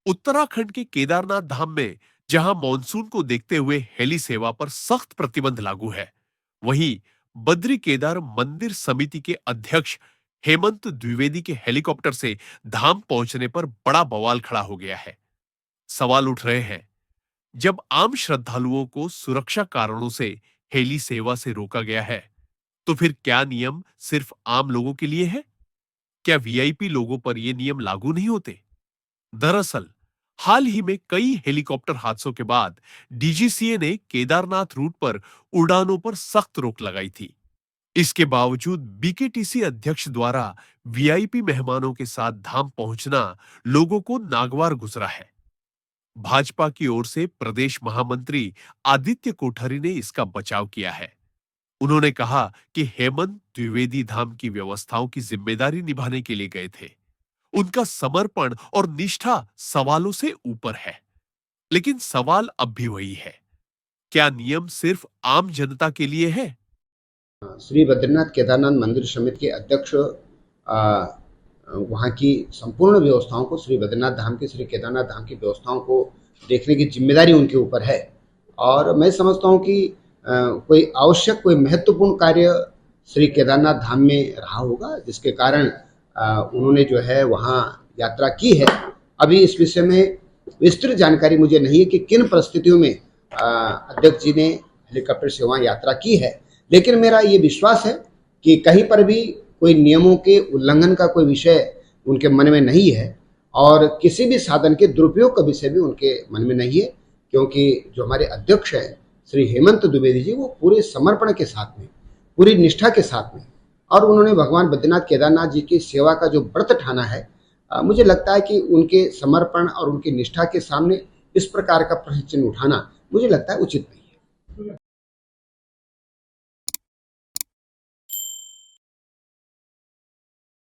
उत्तराखंड के केदारनाथ धाम में जहां मॉनसून को देखते हुए हेली सेवा पर सख्त प्रतिबंध लागू है, वहीं बद्री केदार मंदिर समिति के अध्यक्ष हेमंत द्विवेदी के हेलीकॉप्टर से धाम पहुंचने पर बड़ा बवाल खड़ा हो गया है। सवाल उठ रहे हैं, जब आम श्रद्धालुओं को सुरक्षा कारणों से हेली सेवा से रोका गया है, तो फिर क्या नियम सिर्फ आम लोगों के लिए है? क्या वीआईपी लोगों पर ये नियम लागू नहीं होते? दरअसल हाल ही में कई हेलीकॉप्टर हादसों के बाद डीजीसीए ने केदारनाथ रूट पर उड़ानों पर सख्त रोक लगाई थी। इसके बावजूद बीकेटीसी अध्यक्ष द्वारा वीआईपी मेहमानों के साथ धाम पहुंचना लोगों को नागवार गुजरा है। भाजपा की ओर से प्रदेश महामंत्री आदित्य कोठारी ने इसका बचाव किया है। उन्होंने कहा कि हेमंत द्विवेदी धाम की व्यवस्थाओं की जिम्मेदारी निभाने के लिए गए थे। उनका समर्पण और निष्ठा सवालों से ऊपर है। लेकिन सवाल अब भी वही है, क्या नियम सिर्फ आम जनता के लिए है? श्री बद्रीनाथ केदारनाथ मंदिर समिति के अध्यक्ष वहाँ की संपूर्ण व्यवस्थाओं को, श्री बद्रीनाथ धाम की, श्री केदारनाथ धाम की व्यवस्थाओं को देखने की जिम्मेदारी उनके ऊपर है। और मैं समझता हूँ कि कोई आवश्यक, कोई महत्वपूर्ण कार्य श्री केदारनाथ धाम में रहा होगा, जिसके कारण उन्होंने जो है वहाँ यात्रा की है। अभी इस विषय में विस्तृत जानकारी मुझे नहीं है कि किन परिस्थितियों में अध्यक्ष जी ने हेलीकॉप्टर से वहाँ यात्रा की है, लेकिन मेरा ये विश्वास है कि कहीं पर भी कोई नियमों के उल्लंघन का कोई विषय उनके मन में नहीं है और किसी भी साधन के दुरुपयोग का विषय भी उनके मन में नहीं है, क्योंकि जो हमारे अध्यक्ष हैं श्री हेमंत द्विवेदी जी, वो पूरे समर्पण के साथ में, पूरी निष्ठा के साथ में, और उन्होंने भगवान बद्रीनाथ केदारनाथ जी की सेवा का जो व्रत ठाना है, मुझे लगता है कि उनके समर्पण और उनकी निष्ठा के सामने इस प्रकार का प्रश्न चिन्ह उठाना मुझे लगता है उचित नहीं।